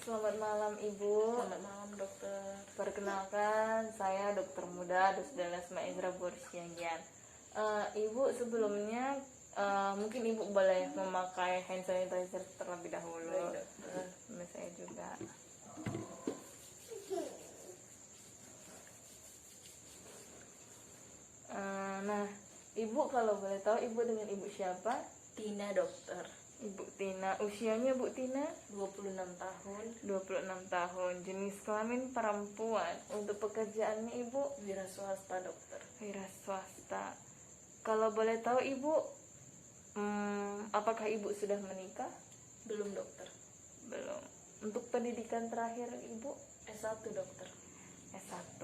Selamat malam Ibu. Selamat malam dokter. Perkenalkan, saya dokter muda Dusdalasma Ezra Borsiagian. Ibu sebelumnya mungkin Ibu boleh memakai hand sanitizer terlebih dahulu. Baik, dokter. Sama saya juga. Nah, Ibu kalau boleh tahu Ibu dengan Ibu siapa? Tina dokter. Ibu Tina. Usianya Bu Tina? 26 tahun. 26 tahun. Jenis kelamin perempuan. Untuk pekerjaannya Ibu? Wira swasta dokter. Wira swasta. Kalau boleh tahu Ibu, apakah Ibu sudah menikah? Belum dokter. Belum. Untuk pendidikan terakhir Ibu? S1 dokter. S1.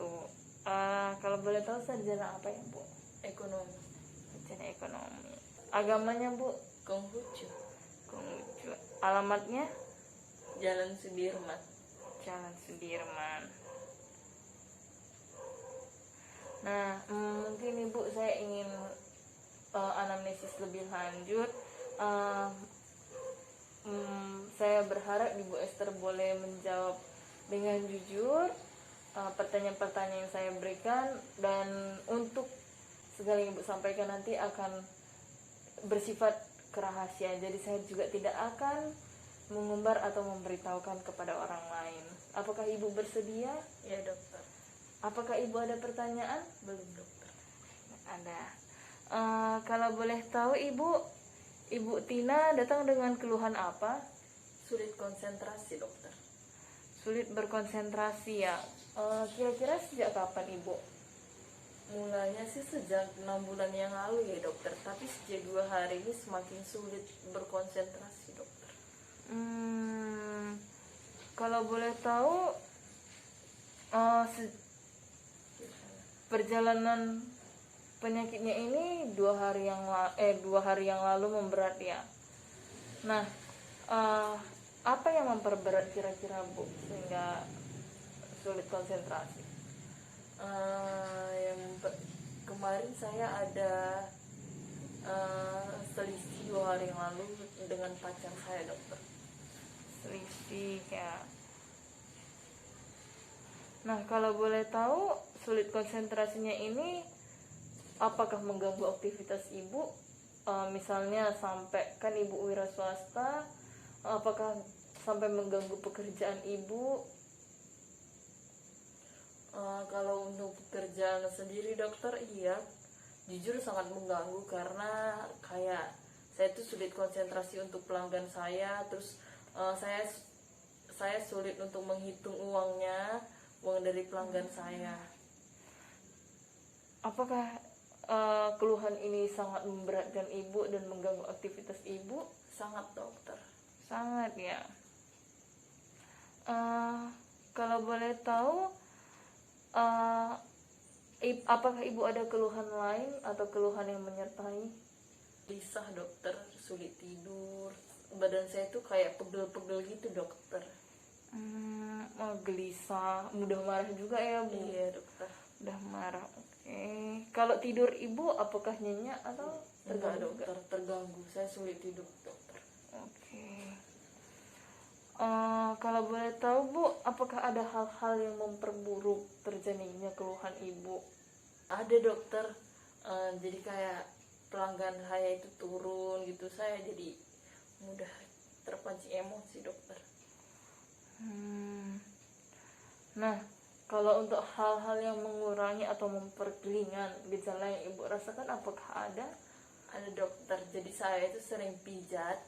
Kalau boleh tahu sarjana apa ya Bu? Ekonomi. Sarjana ekonomi. Agamanya Bu? Konghucu. Konghucu. Alamatnya? Jalan Sudirman. Jalan Sudirman. Nah, mungkin Ibu saya ingin anamnesis lebih lanjut. Saya berharap Ibu Esther boleh menjawab dengan jujur pertanyaan-pertanyaan yang saya berikan, dan untuk segala yang Ibu sampaikan nanti akan bersifat kerahasiaan. Jadi saya juga tidak akan mengumbar atau memberitahukan kepada orang lain. Apakah Ibu bersedia? Ya dokter. Apakah Ibu ada pertanyaan? Belum dokter. Ada. Kalau boleh tahu Ibu Tina datang dengan keluhan apa? Sulit konsentrasi dokter. Sulit berkonsentrasi ya. Kira-kira sejak kapan Ibu? Mulanya sih sejak 6 bulan yang lalu ya dokter. Tapi sejak 2 hari ini semakin sulit berkonsentrasi dokter. Kalau boleh tahu perjalanan penyakitnya ini 2 hari yang lalu memberat ya. Nah, apa yang memperberat kira-kira Bu sehingga sulit konsentrasi? Kemarin saya ada selisih 2 hari yang lalu dengan pacar saya dokter. Selisih ya. Nah, kalau boleh tahu sulit konsentrasinya ini apakah mengganggu aktivitas Ibu? Misalnya sampai, kan Ibu wira swasta, apakah sampai mengganggu pekerjaan Ibu? Kalau untuk pekerjaan sendiri dokter, iya, jujur sangat mengganggu karena kayak saya tuh sulit konsentrasi untuk pelanggan saya, terus saya sulit untuk menghitung uang dari pelanggan saya. Apakah keluhan ini sangat memberatkan Ibu dan mengganggu aktivitas Ibu? Sangat dokter. Sangat ya. Kalau boleh tahu, apakah Ibu ada keluhan lain atau keluhan yang menyertai? Gelisah dokter, sulit tidur, badan saya tuh kayak pegel-pegel gitu dokter. Gelisah, mudah marah juga ya Bu? Iya dokter. Mudah marah. Oke. Kalau tidur Ibu apakah nyenyak atau Enggak terganggu? dokter, terganggu. Saya sulit tidur dokter. Oke. Kalau boleh tahu Bu, apakah ada hal-hal yang memperburuk terjadinya keluhan Ibu? Ada dokter. Jadi kayak pelanggan saya itu turun gitu, saya jadi mudah terpancing emosi dokter. Nah, kalau untuk hal-hal yang mengurangi atau memperkelingan gejala yang Ibu rasakan, apakah ada? Ada dokter. Jadi saya itu sering pijat.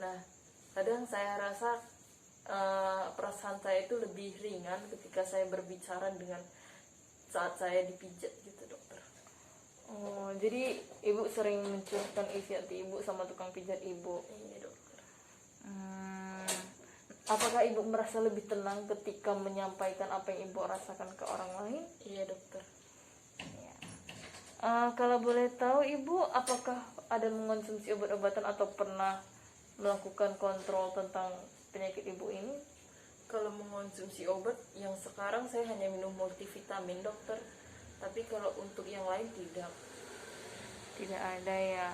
Nah, kadang saya rasa perasaan saya itu lebih ringan ketika saya berbicara dengan saat saya dipijat gitu dokter. Oh, jadi Ibu sering mencurahkan isi hati Ibu sama tukang pijat Ibu? Iya dokter. Apakah Ibu merasa lebih tenang ketika menyampaikan apa yang Ibu rasakan ke orang lain? Iya dokter. Ya. Kalau boleh tahu Ibu, apakah ada mengonsumsi obat-obatan atau pernah melakukan kontrol tentang penyakit Ibu ini? Kalau mengonsumsi obat, yang sekarang saya hanya minum multivitamin dokter. Tapi kalau untuk yang lain tidak. Tidak ada ya.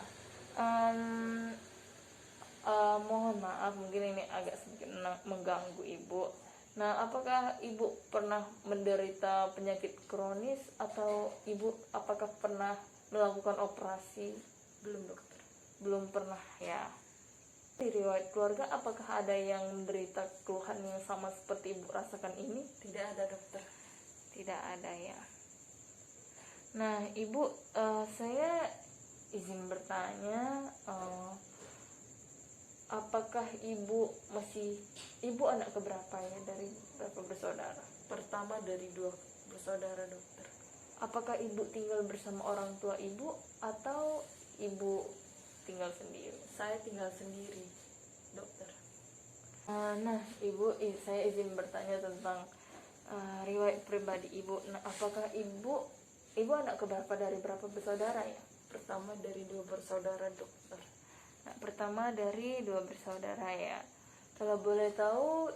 Mohon maaf maaf mungkin ini agak sedikit mengganggu ibu. Nah, apakah ibu pernah menderita penyakit kronis atau ibu apakah pernah melakukan operasi? Belum dokter. Belum pernah ya. Di riwayat keluarga apakah ada yang menderita keluhan yang sama seperti ibu rasakan ini? Tidak ada dokter. Tidak ada ya. Nah, ibu, saya izin bertanya, apakah ibu anak keberapa ya, dari berapa bersaudara? Pertama dari 2 bersaudara dokter. Apakah ibu tinggal bersama orang tua ibu atau ibu tinggal sendiri? Saya tinggal sendiri dokter. Nah, ibu, saya izin bertanya tentang riwayat pribadi ibu. Nah, apakah ibu anak keberapa dari berapa bersaudara ya? Pertama dari 2 bersaudara dokter. Nah, pertama dari 2 bersaudara ya. Kalau boleh tahu,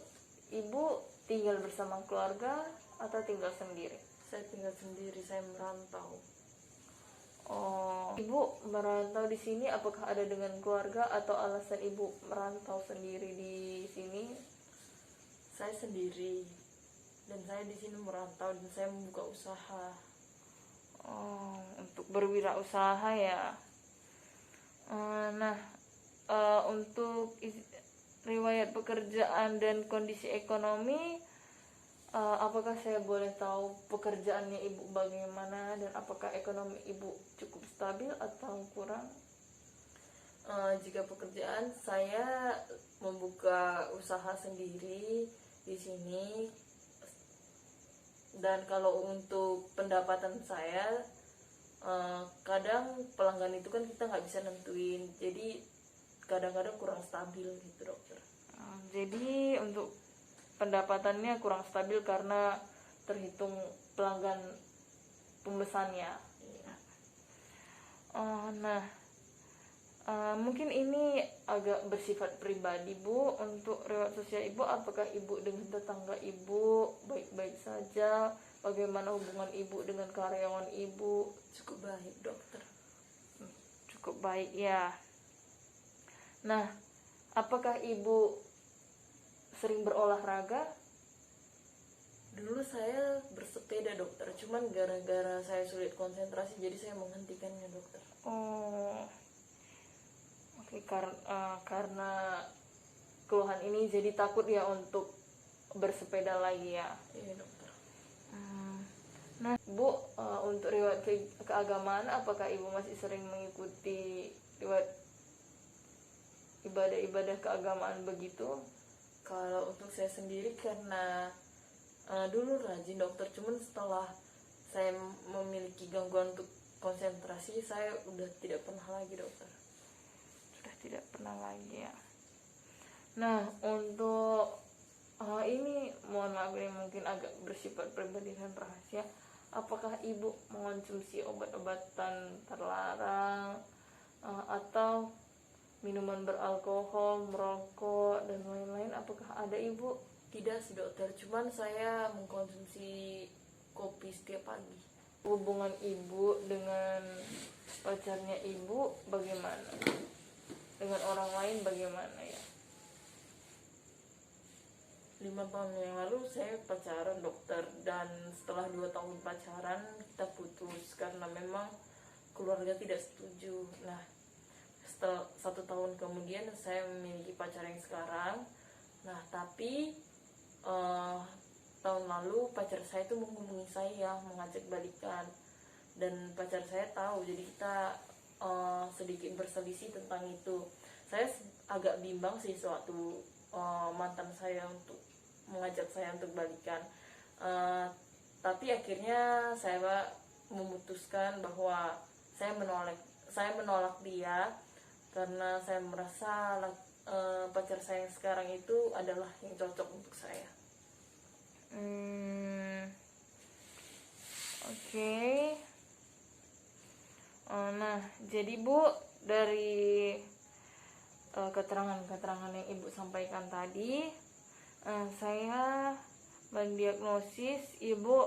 ibu tinggal bersama keluarga atau tinggal sendiri? Saya tinggal sendiri, saya merantau. Oh, ibu merantau di sini apakah ada dengan keluarga atau alasan ibu merantau sendiri di sini? Saya sendiri dan saya di sini merantau dan saya membuka usaha. Oh, untuk berwirausaha ya. Nah, untuk riwayat pekerjaan dan kondisi ekonomi, apakah saya boleh tahu pekerjaannya ibu bagaimana dan apakah ekonomi ibu cukup stabil atau kurang? Jika pekerjaan, saya membuka usaha sendiri di sini. Dan kalau untuk pendapatan saya, kadang pelanggan itu kan kita nggak bisa nentuin, jadi kadang-kadang kurang stabil gitu dokter. Jadi untuk pendapatannya kurang stabil karena terhitung pelanggan pemesannya. Iya. Nah, mungkin ini agak bersifat pribadi Bu. Untuk riwayat sosial ibu, apakah ibu dengan tetangga ibu baik-baik saja? Bagaimana hubungan ibu dengan karyawan ibu? Cukup baik dokter. Cukup baik ya. Nah, apakah ibu sering berolahraga? Dulu saya bersepeda dokter, cuman gara-gara saya sulit konsentrasi jadi saya menghentikannya dokter. Oh, oke. Karena keluhan ini jadi takut ya untuk bersepeda lagi ya. Iya dokter. Nah, Bu, untuk riwayat keagamaan, apakah ibu masih sering mengikuti riwayat ibadah-ibadah keagamaan begitu? Kalau untuk saya sendiri karena dulu rajin dokter, cuman setelah saya memiliki gangguan untuk konsentrasi, saya udah tidak pernah lagi dokter. Sudah tidak pernah lagi ya. Nah, untuk ini mohon maaf ini mungkin agak bersifat pribadi dan rahasia. Apakah ibu mengonsumsi obat-obatan terlarang atau minuman beralkohol, merokok dan lain-lain? Apakah ada ibu? Tidak sih dokter, cuman saya mengkonsumsi kopi setiap pagi. Hubungan ibu dengan pacarnya ibu bagaimana? Dengan orang lain bagaimana ya? 5 tahun yang lalu saya pacaran dokter, dan setelah 2 tahun pacaran kita putus karena memang keluarga tidak setuju. Nah, setelah 1 tahun kemudian saya memiliki pacar yang sekarang. Nah, tapi tahun lalu pacar saya itu menghubungi saya, mengajak balikan, dan pacar saya tahu, jadi kita sedikit berselisih tentang itu. Saya agak bimbang sih sewaktu mantan saya untuk mengajak saya untuk balikan, tapi akhirnya saya memutuskan bahwa saya menolak dia karena saya merasa pacar saya yang sekarang itu adalah yang cocok untuk saya. Oke. Nah, jadi Bu, dari keterangan-keterangan yang Ibu sampaikan tadi, saya mendiagnosis Ibu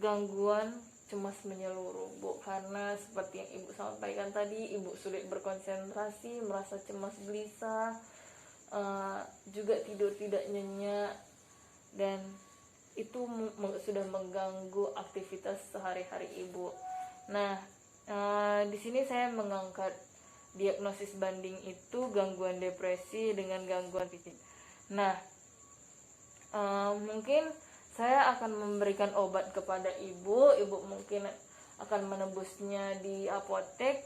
gangguan cemas menyeluruh, Bu, karena seperti yang Ibu sampaikan tadi, Ibu sulit berkonsentrasi, merasa cemas gelisah, juga tidur tidak nyenyak, dan itu sudah mengganggu aktivitas sehari-hari Ibu. Nah, di sini saya mengangkat diagnosis banding itu gangguan depresi dengan gangguan fisik. Nah, mungkin saya akan memberikan obat kepada Ibu. Ibu mungkin akan menebusnya di apotek.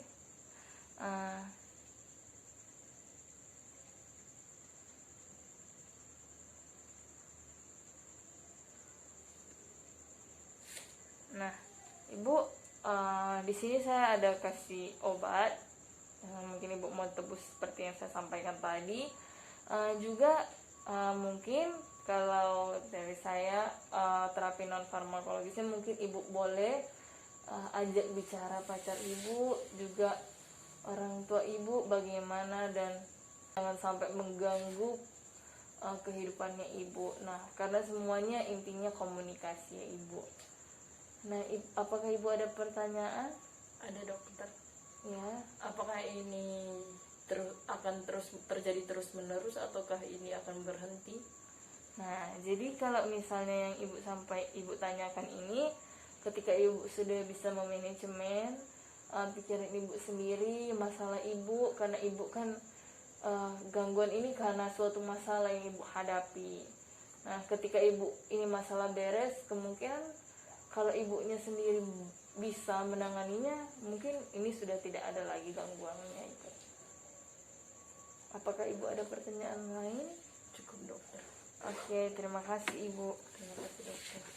Nah, Ibu, di sini saya ada kasih obat. Mungkin Ibu mau tebus seperti yang saya sampaikan tadi. Juga mungkin kalau dari saya terapi non farmakologisnya, mungkin Ibu boleh ajak bicara pacar Ibu, juga orang tua Ibu bagaimana, dan jangan sampai mengganggu kehidupannya Ibu. Nah, karena semuanya intinya komunikasi ya Ibu. Nah, apakah Ibu ada pertanyaan? Ada, dokter. Ya. Apakah ini akan terus terjadi terus menerus ataukah ini akan berhenti? Nah, jadi kalau misalnya yang Ibu tanyakan ini, ketika Ibu sudah bisa memanajemen pikiran Ibu sendiri, masalah Ibu, karena Ibu kan gangguan ini karena suatu masalah yang Ibu hadapi. Nah, ketika Ibu ini masalah beres, kemungkinan kalau Ibunya sendiri bisa menanganinya, mungkin ini sudah tidak ada lagi gangguannya itu. Apakah Ibu ada pertanyaan lain? Cukup, dokter. Oke, terima kasih Ibu. Terima kasih, dokter.